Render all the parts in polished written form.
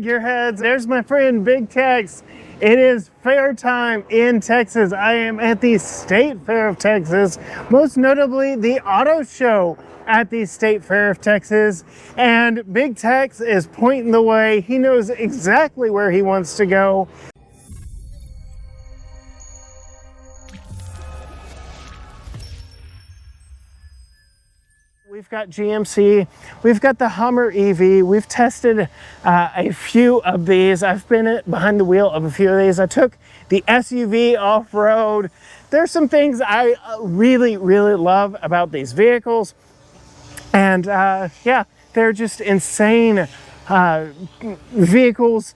Gearheads, there's my friend Big Tex. It is fair time in Texas. I am at the State Fair of Texas, most notably the auto show at the State Fair of Texas. And Big Tex is pointing the way. He knows exactly where he wants to go. We've got GMC, we've got the Hummer EV, we've tested a few of these. I've been behind the wheel of a few of these. I took the SUV off-road. There's some things I really love about these vehicles. And yeah, they're just insane vehicles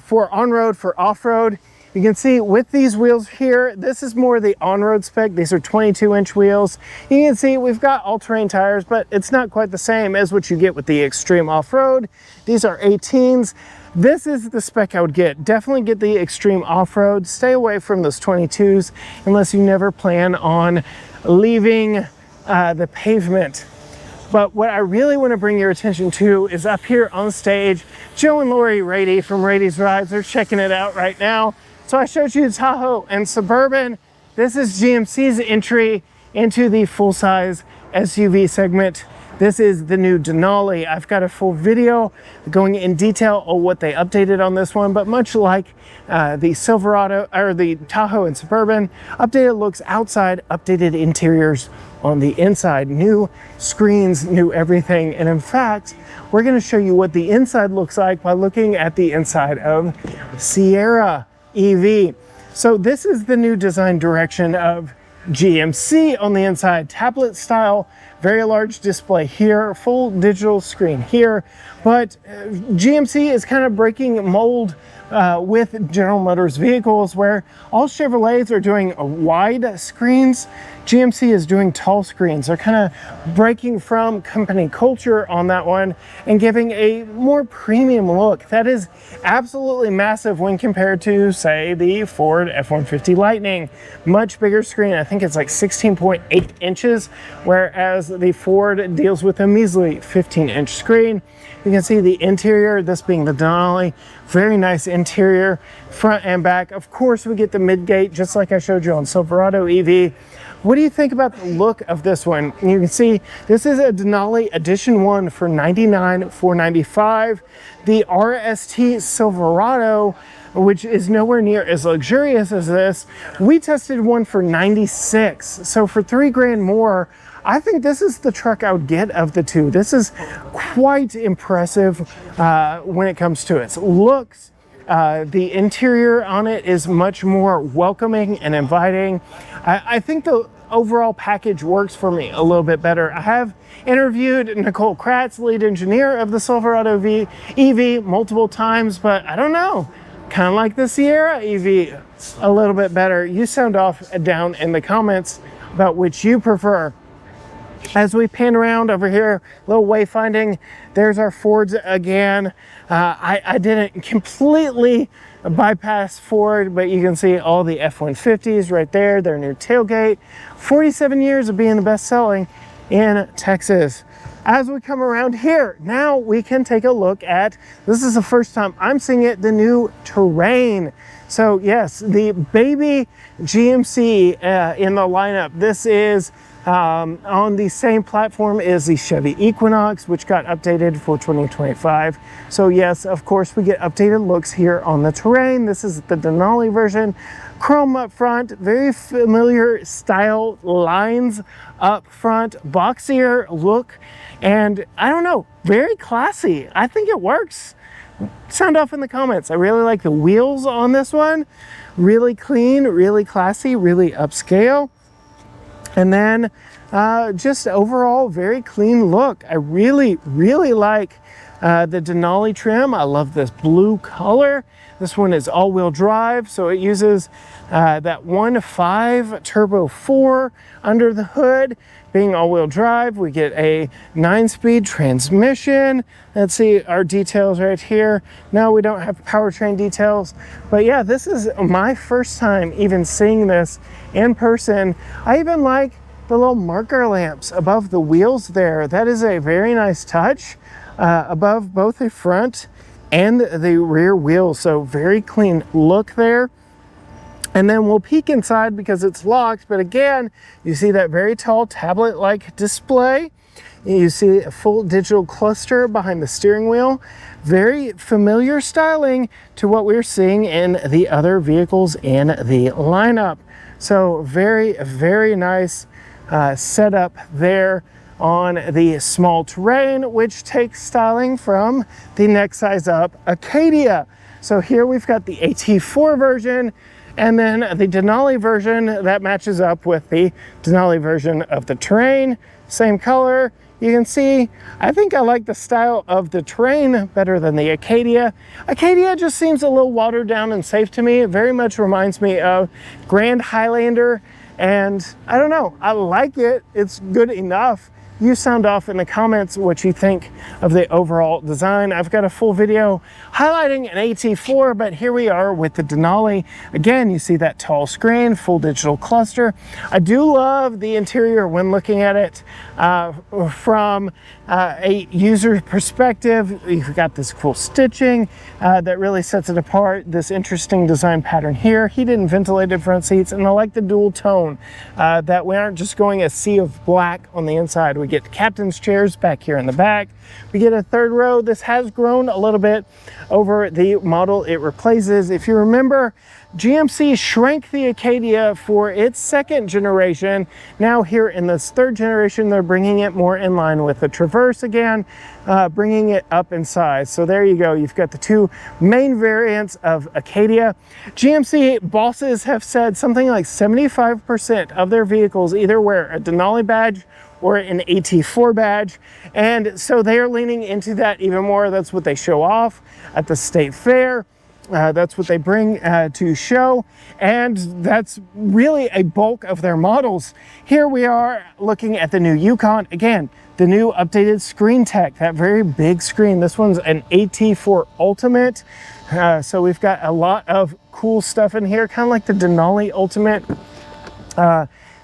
for on-road, for off-road. You can see with these wheels here, this is more the on-road spec. These are 22-inch wheels. You can see we've got all-terrain tires, but it's not quite the same as what you get with the Extreme Off-Road. These are 18s. This is the spec I would get. Definitely get the Extreme Off-Road. Stay away from those 22s unless you never plan on leaving the pavement. But what I really want to bring your attention to is up here on stage, Joe and Lori Rady from Rady's Rides. They're checking it out right now. So I showed you Tahoe and Suburban. This is GMC's entry into the full-size SUV segment. This is the new Denali. I've got a full video going in detail on what they updated on this one, but much like the Silverado or the Tahoe and Suburban, updated looks outside, updated interiors on the inside, new screens, new everything. And in fact, we're going to show you what the inside looks like by looking at the inside of Sierra EV. So this is the new design direction of GMC on the inside. Tablet style, very large display here, full digital screen here. But GMC is kind of breaking mold with General Motors vehicles, where all Chevrolets are doing wide screens. GMC is doing tall screens. They're kind of breaking from company culture on that one and giving a more premium look. That is absolutely massive when compared to, say, the Ford F-150 Lightning. Much bigger screen. I think it's like 16.8 inches, whereas the Ford deals with a measly 15-inch screen. You can see the interior, this being the Denali, very nice interior, front and back. Of course, we get the midgate, just like I showed you on Silverado EV. What do you think about the look of this one? You can see this is a Denali Edition 1 for $99,495. The RST Silverado, which is nowhere near as luxurious as this, we tested one for $96,000. So for $3,000 more, I think this is the truck I would get of the two. This is quite impressive when it comes to its looks. The interior on it is much more welcoming and inviting. I think the overall package works for me a little bit better. I have interviewed Nicole Kratz, lead engineer of the Silverado EV, multiple times, but I don't know. Kind of like the Sierra EV a little bit better. You sound off down in the comments about which you prefer. As we pan around over here, a little wayfinding, there's our Fords again. I didn't completely bypass Ford, but you can see all the F-150s right there, their new tailgate. 47 years of being the best selling in Texas. As we come around here, now we can take a look at, this is the first time I'm seeing it, the new Terrain. So yes, the baby GMC in the lineup. This is on the same platform as the Chevy Equinox, which got updated for 2025. So yes, of course, we get updated looks here on the Terrain. This is the Denali version. Chrome up front, very familiar style lines up front, boxier look, and I don't know, very classy. I think it works. Sound off in the comments. I really like the wheels on this one. Really clean, really classy, really upscale. And then just overall very clean look. I really like the Denali trim. I love this blue color. This one is all-wheel drive, so it uses that 1.5 turbo 4 under the hood. Being all-wheel drive, we get a 9-speed transmission. Let's see our details right here. No, we don't have powertrain details, but yeah, this is my first time even seeing this in person. I even like the little marker lamps above the wheels there. That is a very nice touch above both the front and the rear wheels. So very clean look there. And then we'll peek inside because it's locked, but again, you see that very tall tablet-like display. You see a full digital cluster behind the steering wheel. Very familiar styling to what we're seeing in the other vehicles in the lineup. So very, very nice setup there on the small terrain, which takes styling from the next size up Acadia. So here we've got the AT4 version, and then the Denali version that matches up with the Denali version of the Terrain. Same color. You can see, I think I like the style of the Terrain better than the Acadia. Acadia just seems a little watered down and safe to me. It very much reminds me of Grand Highlander, and I don't know, I like it. It's good enough. You sound off in the comments what you think of the overall design. I've got a full video highlighting an AT4, but here we are with the Denali. Again, you see that tall screen, full digital cluster. I do love the interior when looking at it from a user perspective. You've got this cool stitching that really sets it apart. This interesting design pattern here, heated and ventilated front seats, and I like the dual tone that we aren't just going a sea of black on the inside. We get the captain's chairs back here in the back. We get a third row. This has grown a little bit over the model it replaces. If you remember, GMC shrank the Acadia for its second generation. Now here in this third generation, they're bringing it more in line with the Traverse again, bringing it up in size. So there you go. You've got the two main variants of Acadia. GMC bosses have said something like 75% of their vehicles either wear a Denali badge or an AT4 badge. And so they are leaning into that even more. That's what they show off at the state fair. That's what they bring to show, and that's really a bulk of their models. Here we are looking at the new Yukon. Again, the new updated screen tech, that very big screen. This one's an AT4 Ultimate. So we've got a lot of cool stuff in here, kind of like the Denali Ultimate.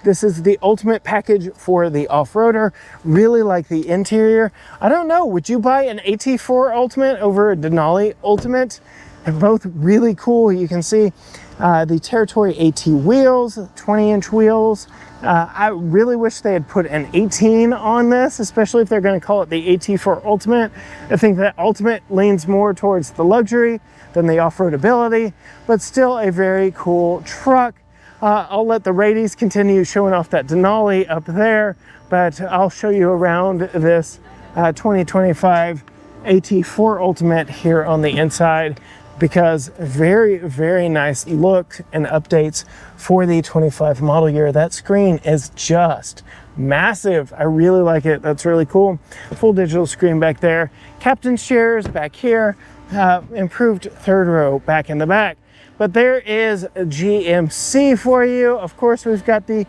This is the ultimate package for the off-roader. Really like the interior. I don't know, would you buy an AT4 Ultimate over a Denali Ultimate? They're both really cool. You can see the Territory AT wheels, 20-inch wheels. I really wish they had put an 18 on this, especially if they're going to call it the AT4 Ultimate. I think that Ultimate leans more towards the luxury than the off-road ability, but still a very cool truck. I'll let the Radies continue showing off that Denali up there, but I'll show you around this 2025 AT4 Ultimate here on the inside, because very, very nice look and updates for the 25 model year. That screen is just massive. I really like it. That's really cool. Full digital screen back there. Captain's chairs back here. Improved third row back in the back. But there is a GMC for you. Of course, we've got the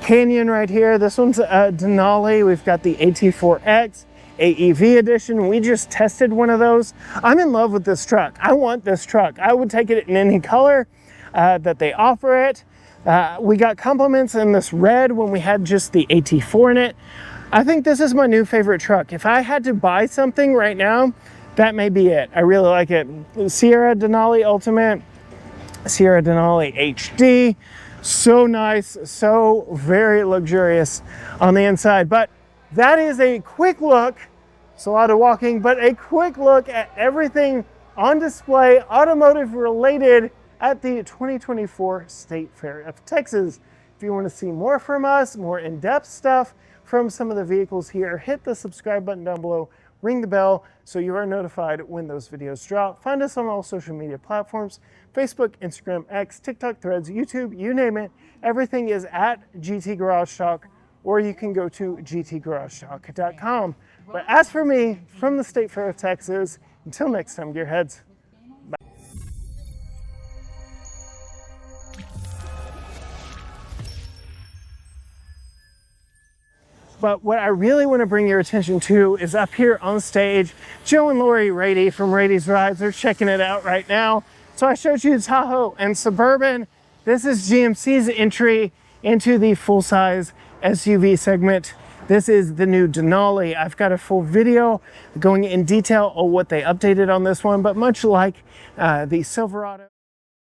Canyon right here. This one's a Denali. We've got the AT4X. AEV edition. We just tested one of those. I'm in love with this truck. I want this truck. I would take it in any color that they offer it. We got compliments in this red when we had just the AT4 in it. I think this is my new favorite truck. If I had to buy something right now, that may be it. I really like it. Sierra Denali Ultimate, Sierra Denali HD. So nice, so very luxurious on the inside. But that is a quick look. It's a lot of walking, but a quick look at everything on display, automotive related, at the 2024 State Fair of Texas. If you want to see more from us, more in-depth stuff from some of the vehicles here, hit the subscribe button down below, ring the bell so you are notified when those videos drop. Find us on all social media platforms, Facebook, Instagram, X, TikTok, Threads, YouTube, you name it. Everything is at GT Garage Talk, or you can go to gtgaragetalk.com. But as for me, from the State Fair of Texas, until next time, gearheads. Bye. But what I really want to bring your attention to is up here on stage, Joe and Lori Rady from Rady's Rides. They're checking it out right now. So I showed you Tahoe and Suburban. This is GMC's entry into the full-size SUV segment. This is the new Denali. I've got a full video going in detail on what they updated on this one, but much like the Silverado.